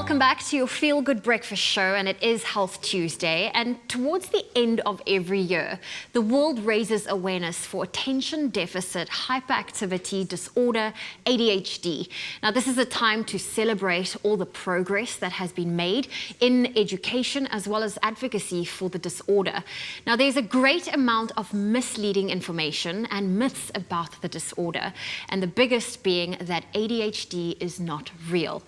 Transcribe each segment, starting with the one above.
Welcome back to your Feel Good Breakfast Show, and it is Health Tuesday. And towards the end of every year, the world raises awareness for Attention Deficit Hyperactivity Disorder, ADHD. Now, this is a time to celebrate all the progress that has been made in education as well as advocacy for the disorder. Now, there's a great amount of misleading information and myths about the disorder, and the biggest being that ADHD is not real.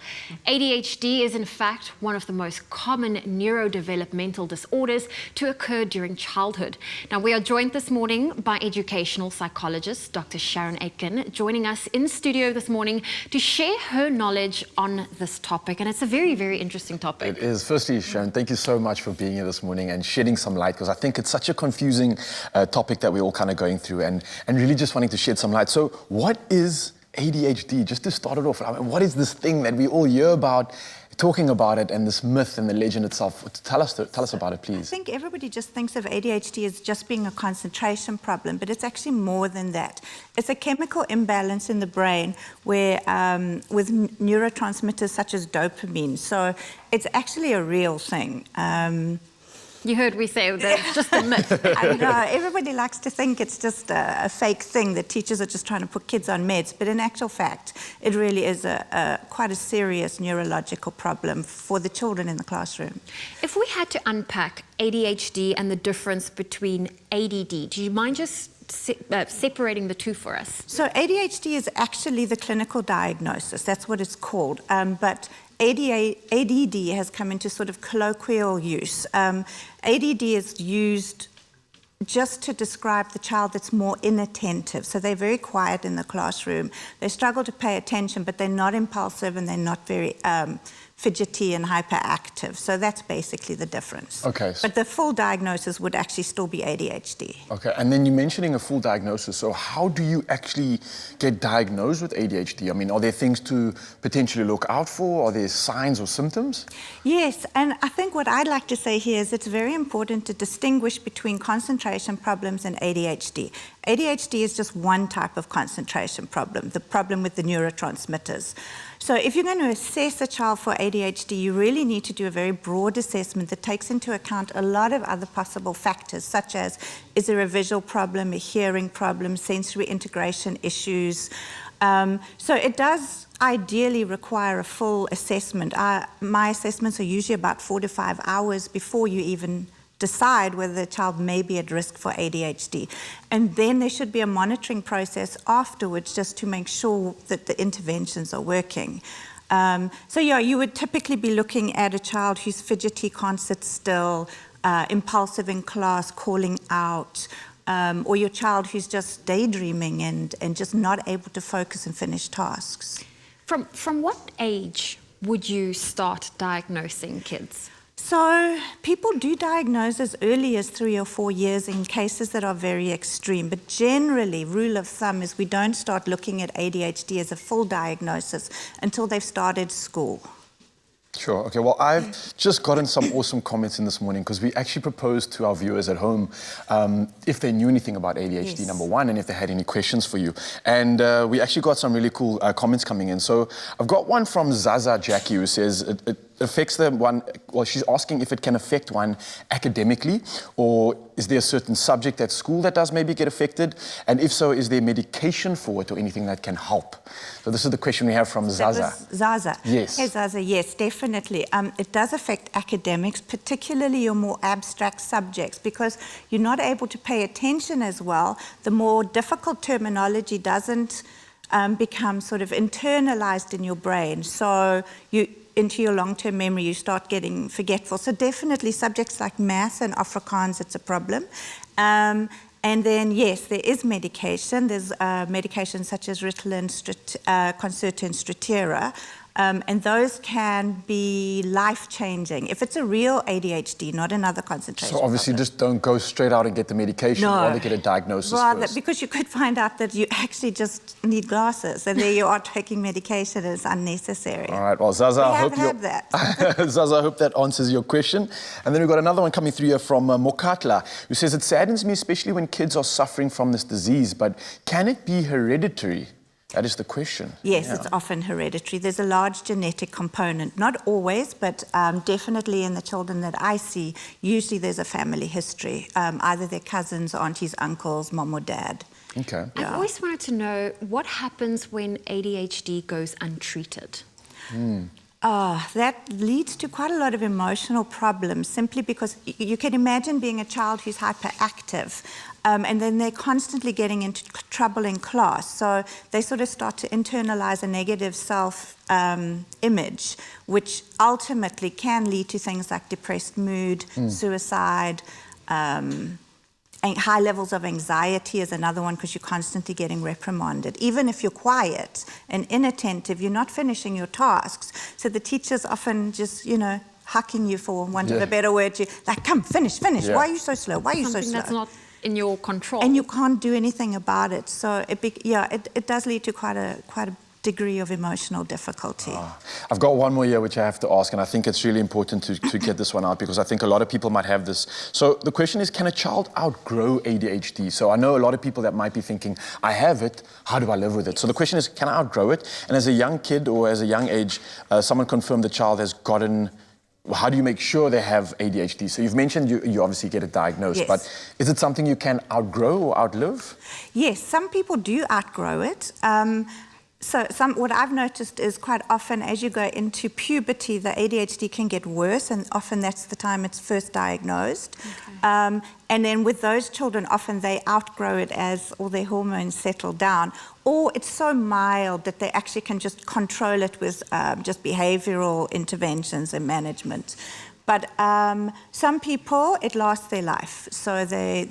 ADHD is in fact one of the most common neurodevelopmental disorders to occur during childhood. Now, we are joined this morning by educational psychologist Dr. Sharon Aitken, joining us in studio this morning to share her knowledge on this topic. And it's a very, very interesting topic. It is. Firstly, Sharon, thank you so much for being here this morning and shedding some light, because I think it's such a confusing topic that we're all kind of going through, and really just wanting to shed some light. So what is ADHD? Just to start it off, I mean, what is this thing that we all hear about, talking about it, and this myth and the legend itself? Tell us about it, please. I think everybody just thinks of ADHD as just being a concentration problem, but it's actually more than that. It's a chemical imbalance in the brain where with neurotransmitters such as dopamine. So it's actually a real thing. You heard we say that it's just a myth. I know, everybody likes to think it's just a fake thing, that teachers are just trying to put kids on meds, but in actual fact, it really is quite a serious neurological problem for the children in the classroom. If we had to unpack ADHD and the difference between ADD, do you mind just separating the two for us? So ADHD is actually the clinical diagnosis, that's what it's called, but ADD has come into sort of colloquial use. ADD is used just to describe the child that's more inattentive. So they're very quiet in the classroom. They struggle to pay attention, but they're not impulsive and they're not very fidgety and hyperactive. So that's basically the difference. Okay. But the full diagnosis would actually still be ADHD. Okay, and then you're mentioning a full diagnosis. So how do you actually get diagnosed with ADHD? I mean, are there things to potentially look out for? Are there signs or symptoms? Yes, and I think what I'd like to say here is it's very important to distinguish between concentration problems and ADHD. ADHD is just one type of concentration problem, the problem with the neurotransmitters. So if you're going to assess a child for ADHD, you really need to do a very broad assessment that takes into account a lot of other possible factors, such as, is there a visual problem, a hearing problem, sensory integration issues. So it does ideally require a full assessment. My assessments are usually about 4 to 5 hours before you even decide whether the child may be at risk for ADHD. And then there should be a monitoring process afterwards just to make sure that the interventions are working. So yeah, you would typically be looking at a child who's fidgety, can't sit still, impulsive in class, calling out, or your child who's just daydreaming and just not able to focus and finish tasks. From what age would you start diagnosing kids? So people do diagnose as early as 3 or 4 years in cases that are very extreme, but generally, rule of thumb is we don't start looking at ADHD as a full diagnosis until they've started school. Sure. Okay. Well, I've just gotten some awesome comments in this morning, because we actually proposed to our viewers at home if they knew anything about ADHD, Yes. number one, and if they had any questions for you. And we actually got some really cool comments coming in. So I've got one from Zaza Jackie, who says it affects the one, well, she's asking if it can affect one academically, or is there a certain subject at school that does maybe get affected? And if so, is there medication for it or anything that can help? So this is the question we have from Zaza. Zaza. Yes. Hey, Zaza, yes, definitely. It does affect academics, particularly your more abstract subjects, because you're not able to pay attention as well. The more difficult terminology doesn't become sort of internalized in your brain. So into your long-term memory, you start getting forgetful. So definitely subjects like math and Afrikaans, it's a problem. And then, yes, there is medication. There's medications such as Ritalin, Concerta, and Strattera. And those can be life-changing. If it's a real ADHD, not another concentration So obviously problem. just don't go straight out and get the medication, No. rather get a diagnosis first. Because you could find out that you actually just need glasses, and there you are taking medication and it's unnecessary. All right, well, Zaza, I hope had that. Zaza, I hope that answers your question. And then we've got another one coming through here from Mokatla, who says, it saddens me, especially when kids are suffering from this disease, but can it be hereditary? That is the question. Yes, Yeah. it's often hereditary. There's a large genetic component, not always, but definitely in the children that I see, usually there's a family history, either their cousins, aunties, uncles, mom or dad. Okay. I've always wanted to know what happens when ADHD goes untreated. That leads to quite a lot of emotional problems, simply because you can imagine being a child who's hyperactive, and then they're constantly getting into trouble in class. So they sort of start to internalize a negative self-image, which ultimately can lead to things like depressed mood, suicide, high levels of anxiety is another one, because you're constantly getting reprimanded. Even if you're quiet and inattentive, you're not finishing your tasks. So the teacher's often just, hucking you, for want of a better word, like, come, finish. Yeah. Why are you so slow? Why are you so Something slow? that's not in your control. And you can't do anything about it. So it does lead to quite a degree of emotional difficulty. I've got one more here which I have to ask, and I think it's really important to get this one out, because I think a lot of people might have this. So the question is, can a child outgrow ADHD? So I know a lot of people that might be thinking, I have it, how do I live with it? So the question is, can I outgrow it? And as a young kid or as a young age, someone confirmed the child has gotten, how do you make sure they have ADHD? So you've mentioned you obviously get it diagnosed, Yes. but is it something you can outgrow or outlive? Yes, some people do outgrow it. So what I've noticed is quite often as you go into puberty, the ADHD can get worse, and often that's the time it's first diagnosed. Okay. And then with those children, often they outgrow it as all their hormones settle down, or it's so mild that they actually can just control it with just behavioral interventions and management. But some people, it lasts their life. So they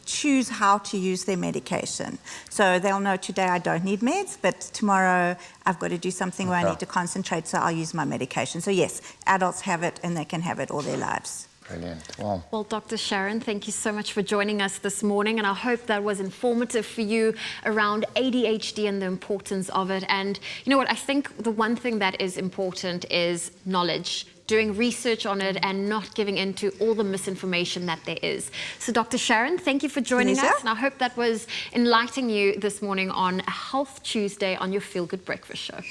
choose how to use their medication. So they'll know, today I don't need meds, but tomorrow I've got to do something where I need to concentrate, so I'll use my medication. So yes, adults have it, and they can have it all their lives. Brilliant. Wow. Well, Dr. Sharon, thank you so much for joining us this morning, and I hope that was informative for you around ADHD and the importance of it. And you know what, I think the one thing that is important is knowledge, doing research on it and not giving in to all the misinformation that there is. So Dr. Sharon, thank you for joining us, and I hope that was enlightening you this morning on a Health Tuesday on your Feel Good Breakfast Show.